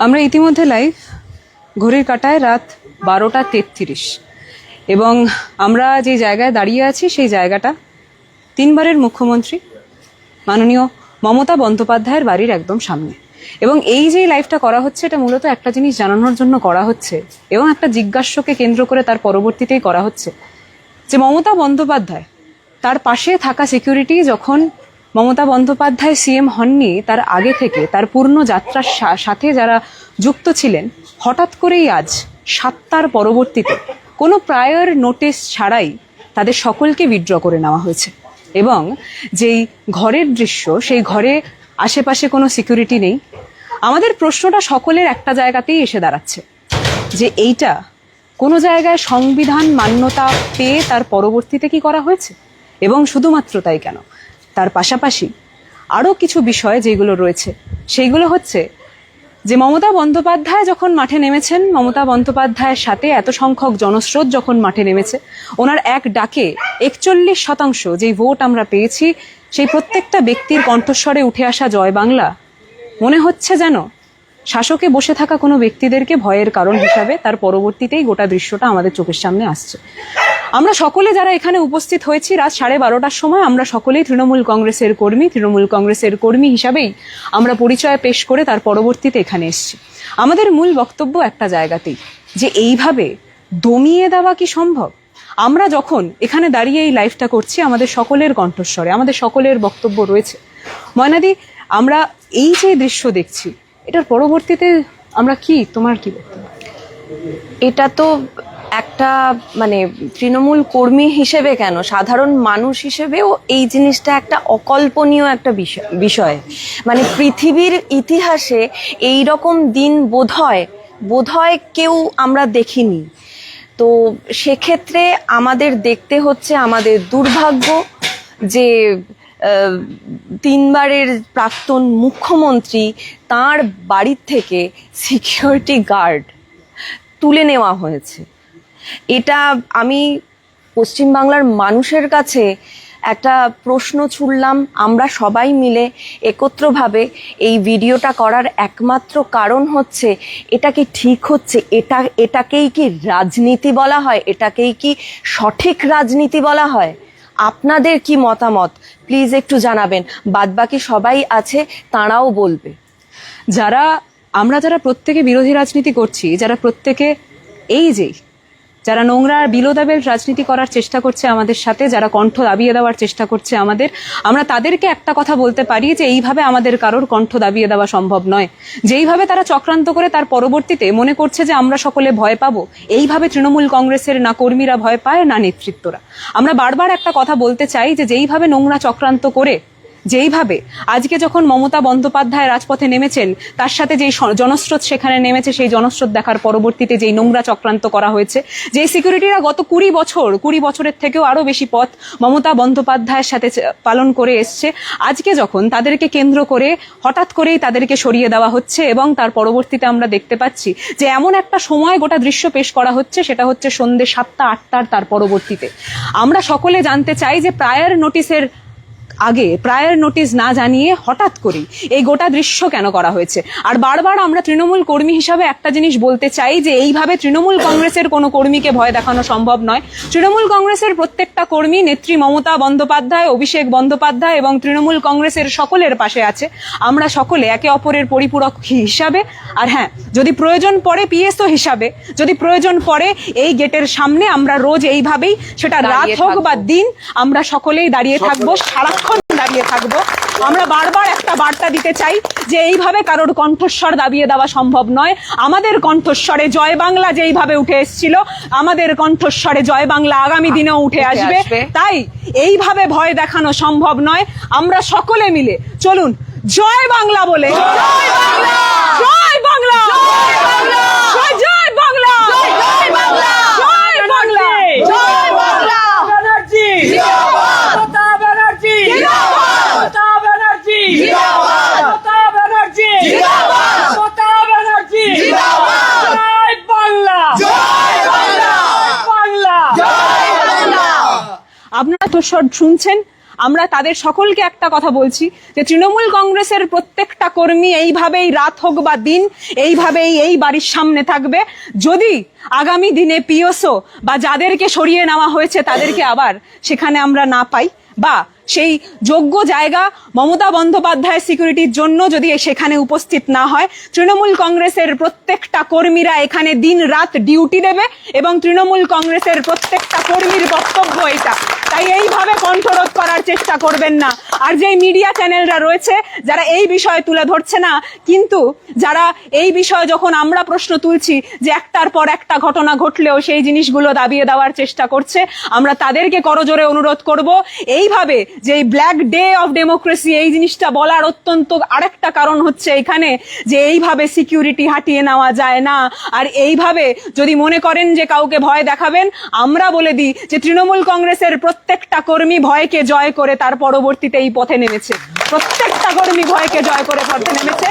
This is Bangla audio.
আমরা ইতিমধ্যে লাইভ, ঘড়ির কাঁটায় রাত 12:33 এবং আমরা যে জায়গায় দাঁড়িয়ে আছি সেই জায়গাটা তিনবারের মুখ্যমন্ত্রী মাননীয় মমতা বন্দ্যোপাধ্যায়ের বাড়ির একদম সামনে। এবং এই যে লাইভটা করা হচ্ছে এটা মূলত একটা জিনিস জানানোর জন্য করা হচ্ছে এবং একটা জিজ্ঞাস্যকে কেন্দ্র করে তার পরবর্তীতেই করা হচ্ছে যে মমতা বন্দ্যোপাধ্যায় তার পাশে থাকা সিকিউরিটি যখন মমতা বন্দ্যোপাধ্যায় সিএম হননি তার আগে থেকে তার পূর্ণ যাত্রার সাথে যারা যুক্ত ছিলেন, হঠাৎ করেই আজ 7টার পরবর্তীতে কোনো প্রায়র নোটিশ ছাড়াই তাদের সকলকে উইথড্র করে নেওয়া হয়েছে। এবং যেই ঘরের দৃশ্য, সেই ঘরে আশেপাশে কোনো সিকিউরিটি নেই। আমাদের প্রশ্নটা সকলের একটা জায়গাতেই এসে দাঁড়াচ্ছে যে এইটা কোনো জায়গায় সংবিধান মান্যতা পেয়ে তার পরবর্তীতে কি করা হয়েছে, এবং শুধুমাত্র তাই কেন, তার পাশাপাশি আরও কিছু বিষয় যেগুলো রয়েছে সেইগুলো হচ্ছে যে মমতা বন্দ্যোপাধ্যায় যখন মাঠে নেমেছেন, মমতা বন্দ্যোপাধ্যায়ের সাথে এত সংখ্যক জনস্রোত যখন মাঠে নেমেছে, ওনার এক ডাকে 41% যেই ভোট আমরা পেয়েছি, সেই প্রত্যেকটা ব্যক্তির কণ্ঠস্বরে উঠে আসা জয় বাংলা মনে হচ্ছে যেন শাসকে বসে থাকা কোনো ব্যক্তিদেরকে ভয়ের কারণ হিসাবে তার পরবর্তীতেই গোটা দৃশ্যটা আমাদের চোখের সামনে আসছে। আমরা সকলে যারা এখানে উপস্থিত হয়েছি রাত 12:30টার সময়, আমরা সকলেই তৃণমূল কংগ্রেসের কর্মী হিসাবেই আমরা পরিচয় পেশ করে তার পরবর্তীতে এখানে এসেছি। আমাদের মূল বক্তব্য একটা জায়গাতেই, যে এইভাবে দমিয়ে দেওয়া কি সম্ভব? আমরা যখন এখানে দাঁড়িয়ে এই লাইভটা করছি, আমাদের সকলের কণ্ঠস্বরে আমাদের সকলের বক্তব্য রয়েছে। ময়নাদি, আমরা এই যে দৃশ্য দেখছি, এটার পরবর্তীতে আমরা তোমার কি বক্তব্য? এটা তো একটা তৃণমূল কর্মী হিসেবে কেন, সাধারণ মানুষ হিসেবেও এই জিনিসটা একটা অকল্পনীয় একটা বিষয়। পৃথিবীর ইতিহাসে এই রকম দিন বোধহয় কেউ আমরা দেখিনি। তো সেক্ষেত্রে আমাদের দেখতে হচ্ছে আমাদের দুর্ভাগ্য যে তিনবারের প্রাক্তন মুখ্যমন্ত্রী, তার বাড়ির থেকে সিকিউরিটি গার্ড তুলে নেওয়া হয়েছে। এটা আমি পশ্চিমবাংলার মানুষের কাছে একটা প্রশ্ন ছুড়লাম। আমরা সবাই মিলে একত্রভাবে এই ভিডিওটা করার একমাত্র কারণ হচ্ছে, এটা কি ঠিক হচ্ছে? এটাকেই কি রাজনীতি বলা হয়? এটাকেই কি সঠিক রাজনীতি বলা হয়? আপনাদের কি মতামত প্লিজ একটু জানাবেন। বাদবাকি সবাই আছে, তাঁরাও বলবে। আমরা যারা প্রত্যেকে বিরোধী রাজনীতি করছি, যারা প্রত্যেকে যারা নোংরা বিলোদাবেল রাজনীতি করার চেষ্টা করছে আমাদের সাথে, যারা কণ্ঠ দাবিয়ে দেওয়ার চেষ্টা করছে আমরা তাদেরকে একটা কথা বলতে পারি যে এইভাবে আমাদের কারোর কণ্ঠ দাবিয়ে দেওয়া সম্ভব নয়। যেইভাবে তারা চক্রান্ত করে তার পরবর্তীতে মনে করছে যে আমরা সকলে ভয় পাবো, এইভাবে তৃণমূল কংগ্রেসের না কর্মীরা ভয় পায়, না নেতৃত্বরা। আমরা বারবার একটা কথা বলতে চাই যে যেইভাবে নোংরা চক্রান্ত করে, যেইভাবে আজকে যখন মমতা বন্দ্যোপাধ্যায় রাজপথে নেমেছেন, তার সাথে যেই জনস্রোত সেখানে নেমেছে, সেই জনস্রোত দেখার পরবর্তীতে যেই নোংরা চক্রান্ত করা হয়েছে, যেই সিকিউরিটিরা গত 20 বছরের থেকেও আরো বেশি পথ মমতা বন্দ্যোপাধ্যায়ের সাথে পালন করে এসছে, আজকে যখন তাদেরকে কেন্দ্র করে হঠাৎ করেই তাদেরকে সরিয়ে দেওয়া হচ্ছে এবং তার পরবর্তীতে আমরা দেখতে পাচ্ছি যে এমন একটা সময় গোটা দৃশ্য পেশ করা হচ্ছে, সেটা হচ্ছে সন্ধ্যে 7টা-8টার। তার পরবর্তীতে আমরা সকলে জানতে চাই যে প্রায়র নোটিশ না জানিয়ে হঠাৎ করেই এই গোটা দৃশ্য কেন করা হয়েছে। আর বারবার আমরা তৃণমূল কর্মী হিসাবে একটা জিনিস বলতে চাই যে এইভাবে তৃণমূল কংগ্রেসের কোনো কর্মীকে ভয় দেখানো সম্ভব নয়। তৃণমূল কংগ্রেসের প্রত্যেকটা কর্মী নেত্রী মমতা বন্দ্যোপাধ্যায়, অভিষেক বন্দ্যোপাধ্যায় এবং তৃণমূল কংগ্রেসের সকলের পাশে আছে। আমরা সকলে একে অপরের পরিপূরক হিসাবে, আর হ্যাঁ, যদি প্রয়োজন পড়ে পিএসও হিসাবে, যদি প্রয়োজন পড়ে এই গেটের সামনে আমরা রোজ এইভাবেই, সেটা রাত হোক বা দিন, আমরা সকলেই দাঁড়িয়ে থাকবো, সারাক্ষণ দাঁড়িয়ে থাকবো। আমরা বারবার একটা বার্তা দিতে চাই যে এইভাবে কারোর কণ্ঠস্বর দাবিয়ে দেওয়া সম্ভব নয়। আমাদের কণ্ঠস্বরে জয় বাংলা যেইভাবে উঠে এসেছিল, আমাদের কণ্ঠস্বরে জয় বাংলা আগামী দিনেও উঠে আসবে। তাই এইভাবে ভয় দেখানো সম্ভব নয়। আমরা সকলে মিলে চলুন জয় বাংলা বলে, জয় বাংলা, জয় বাংলা, জয় বাংলা, জয় বাংলা, জয় বাংলা, জয় বাংলা, জয় বাংলা। ব্যানার্জি জিন্দাবাদ, মমতা ব্যানার্জি জিন্দাবাদ, মমতা ব্যানার্জি জিন্দাবাদ, মমতা ব্যানার্জি জিন্দাবাদ, মমতা ব্যানার্জি জিন্দাবাদ। জয় বাংলা, জয় বাংলা, বাংলা, জয় বাংলা। আপনারা তো শুনছেন, আমরা তাদের সকলকে একটা কথা বলছি যে তৃণমূল কংগ্রেসের প্রত্যেকটা কর্মী এইভাবেই রাত হোক বা দিন এইভাবেই এই বাড়ির সামনে থাকবে। যদি আগামী দিনে পিওসো বা যাদেরকে সরিয়ে নেওয়া হয়েছে তাদেরকে আবার সেখানে আমরা না পাই, বা সেই যোগ্য জায়গা মমতা বন্দ্যোপাধ্যায়ের সিকিউরিটির জন্য যদি সেখানে উপস্থিত না হয়, তৃণমূল কংগ্রেসের প্রত্যেকটা কর্মীরা এখানে দিন রাত ডিউটি দেবে এবং তৃণমূল কংগ্রেসের প্রত্যেকটা কর্মীর বক্তব্য এটা। তাই এইভাবে কণ্ঠরোধ করার চেষ্টা করবেন না। আর যে মিডিয়া চ্যানেলরা রয়েছে যারা এই বিষয়ে তুলে ধরছে না, কিন্তু যারা এই বিষয়ে যখন আমরা প্রশ্ন তুলছি যে একটার পর একটা ঘটনা ঘটলেও সেই জিনিসগুলো দাবিয়ে দেওয়ার চেষ্টা করছে, আমরা তাদেরকে করজোরে অনুরোধ করব এইভাবে যে এই ব্ল্যাক ডে অফ ডেমোক্রেসি এই জিনিসটা বলার অত্যন্ত আরেকটা কারণ হচ্ছে এখানে যে এইভাবে সিকিউরিটি হাঁটিয়ে নেওয়া যায় না। আর এইভাবে যদি মনে করেন যে কাউকে ভয় দেখাবেন, আমরা বলে দিই যে তৃণমূল কংগ্রেসের প্রত্যেকটা কর্মী ভয়কে জয় করে তার পরবর্তীতে এই পথে নেমেছে। প্রত্যেকটা কর্মী ভয়কে জয় করে পথে নেমেছে।